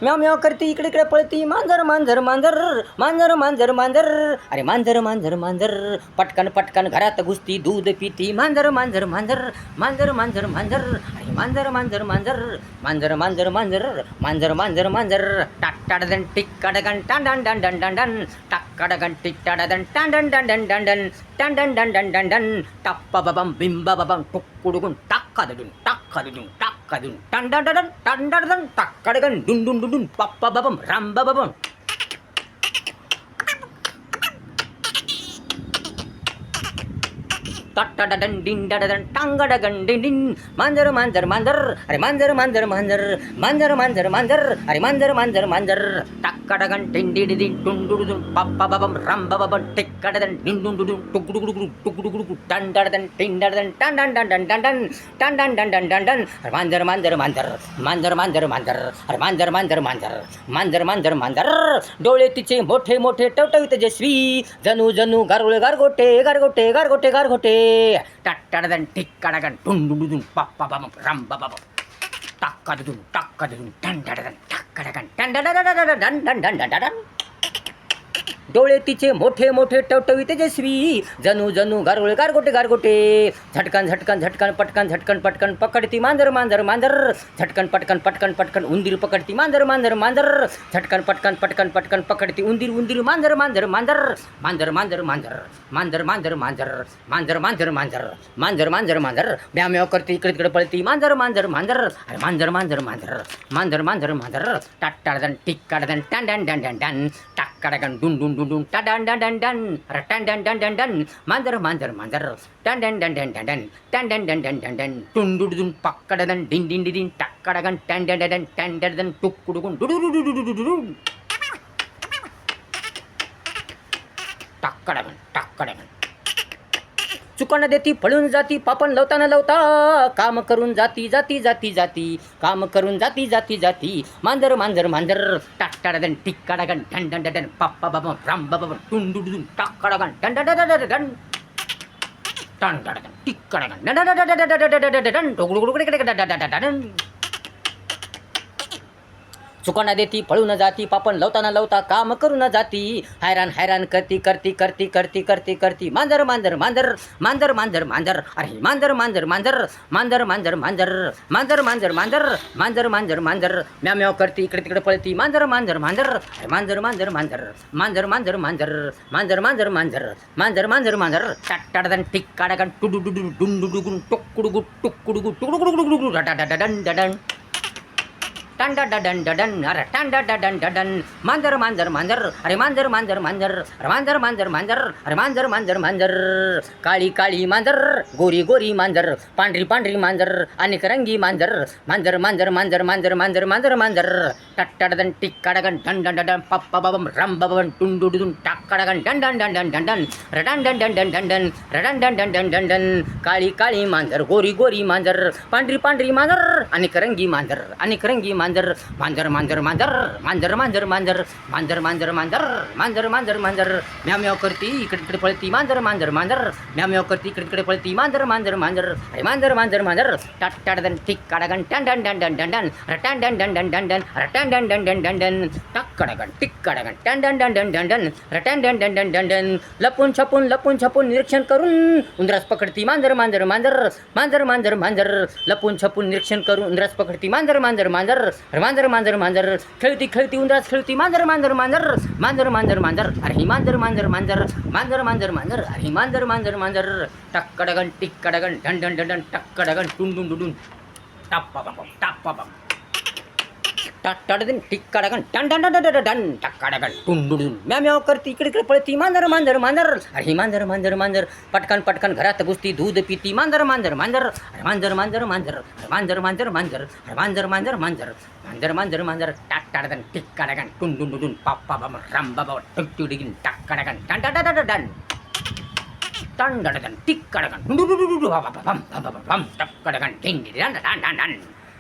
म्याव म्याव करती इकडे इकडे पळती मांजर मांजर मांजर मांजर मांजर मांजर अरे मांजर मांजर मांजर पटकन पटकन घरात घुसती दूध पिती मांजर मांजर मांजर मांजर मांजर मांजर अरे मांजर मांजर मांजर मांजर मांजर मांजर मांजर मांजर मांजर टाक टाडन टिक कडगन टांडन डन डन डन डन टाक कडगन टिक टाडन टांडन डन डन डन डन टांडन डन डन डन डन टप्पा बबम बिंबा बबम टुक्कुडुगुन टाक्कादुन टाक्कादुन टाक्कादुन टांडन टांडन टाक्कडगन डुन डुन डुन पप्पा बबम राम बबम टटडन डिन डडन टांगडगन डिन डिन मांजर मांजर मांजर अरे मांजर मांजर मांजर मांजर मांजर मांजर अरे मांजर मांजर मांजर टाक्कडगन टिंडिडिन टुंडुडुन पप्पा बबम राम बबम टिक्कडन डिन डुन डुन टुकडुकडुकडु टुकडुकडुकडु टंडडन टिंडडन टंडन डन डन डन टंडन डन डन डन डन मांजर मांजर मांजर मांजर मांजर मांजर अरे मांजर मांजर मांजर मांजर मांजर मांजर डोळे तिचे मोठे मोठे टवटवीत जस्वी जणू जणू गारगोळे गारगोटे गारगोटे गारगोटे गारगोटे टटडन टिक्कडगन टुंडुडुन पप्पा बबम राम बबम टाक्कडुन टाक्कडुन टंडडन टाक्कडगन टंडडन डन डन डन डन डोळे तिचे मोठे मोठे टवटवीत तेजस्वी जणू जणू गारगोळे गारगोटे गारगोटे झटकन झटकन झटकन पटकन झटकन पटकन पकडती मांजर मांजर मांजर झटकन पटकन पटकन पटकन उंदीर पकडती मांजर मांजर मांजर झटकन पटकन पटकन पटकन पकडती उंदीर उंदीर मांजर मांजर मांजर मांजर मांजर मांजर मांजर मांजर मांजर मांजर मांजर मांजर मांजर मांजर मांजर म्याव म्याव करती इकडे तिकडे पळती मांजर मांजर मांजर अरे मांजर मांजर मांजर मांजर मांजर मांजर टाटाडन टिक्कडन टन डन डन डन डन टाक्कडन डुन डुन डुन टन डन डन डन रटन डन डन डन डन मांजर मांजर मांजर टन डन डन डन डन डन टन डन डन डन डन डन टुंडुडुन पक्कडन डिन डिन डिन टाक्कडन टन डन डन टन डन टुक्कुडुन डुडुडुडुडुडुडु टाक्कडन टाक्कडन चुकण देती पळून जाती पापण लवताना लवता काम करून जाती जाती जाती जाती काम करून जाती जाती जाती मांजर मांजर मांजर टाक्कडन टिक्कडगन डन डन डन पप्पा बबम राम बबम टुंडुडुन टाक्कडगन डन डन डन डन टन डन टिक्कडगन डन डन डन डन डन टोगडुगडुगडे चुकाना देती पळून जाती पापण लवताना लवता काम करून जाती हैरान हैरान करती करती करती करती करती करती मांजर मांजर मांजर मांजर मांजर मांजर अरे मांजर मांजर मांजर मांजर मांजर मांजर मांजर मांजर मांजर मांजर मांजर मांजर म्याव म्याव करती इकडे तिकडे पळती मांजर मांजर मांजर अरे मांजर मांजर मांजर मांजर मांजर मांजर मांजर मांजर मांजर मांजर मांजर मांजर टाटाडन टिक्कडगन टुडुडुडु डुंडुडुगुन टुक्कुडुगु टुक्कुडुगु टुडुडुडुडुडु डडडडन डडन टन डन डन डन अरे टन डन डन डन मांजर मांजर मांजर अरे मांजर मांजर मांजर अरे मांजर मांजर मांजर अरे मांजर मांजर मांजर काळी काळी मांजर गोरी गोरी मांजर पांढरी पांढरी मांजर अनेक रंगी मांजर मांजर मांजर मांजर मांजर मांजर मांजर मांजर टट्टडन टिक्कडगन डन डन डन पप्पा बबम रम बबम टुंडुडुन टाक्कडगन डन डन डन डन डन डन रडन डन डन डन डन डन रडन डन डन डन डन डन काळी काळी मांजर गोरी गोरी मांजर पांढरी पांढरी मांजर अनेक रंगी मांजर अनेक रंगी मांजर मांजर मांजर मांजर मांजर मांजर मांजर मांजर मांजर मांजर मांजर मांजर मांजर म्याव म्याव करती इकडे तिकडे पळती मांजर मांजर मांजर म्याव म्याव करती इकडे तिकडे पळती मांजर मांजर मांजर अरे मांजर मांजर मांजर टाटाडन टिक्कडगन टन डन डन डन डन डन रटन डन डन डन डन डन रटन डन डन डन डन डन टाक्कडगन टिक्कडगन टन डन डन डन डन डन रटन डन डन डन डन डन लपून छपून निरीक्षण करून उंदरास पकडती मांजर मांजर मांजर मांजर मांजर मांजर लपून छपून निरीक्षण करून उंदरास पकडती मांजर मांजर मांजर मांजर मांजर मांजर खेळती खेळती उंदरास खेळती मांजर मांजर मांजर मांजर मांजर मांजर अरे ही मांजर मांजर मांजर मांजर मांजर मांजर अरे मांजर मांजर मांजर टक्कडगन टिक्कडगन ढन ढन ढन टक्कडगन टुंडुन डुडुन टाप्पा बम टाप्पा बम टाटाडन टिक्कडगन डन डन डन डन डन टक्कडगन टुंडुडुन म्याव म्याव करती इकडे इकडे पळती मांजर मांजर मांजर अरे ही मांजर मांजर मांजर पटकन पटकन घरात घुसती दूध पिती मांजर मांजर मांजर अरे मांजर मांजर मांजर मांजर मांजर मांजर अरे मांजर मांजर मांजर मांजर मांजर मांजर टाटाडन टिक्कडगन टुंडुन डुडुन पप्पा बम राम बबम टुक्कुडुगिन टाक्कडगन डन डन डन डन टन डन टिक्कडगन डुडुडुडुडु बम बम बम टक्कडगन टिंग डन डन डन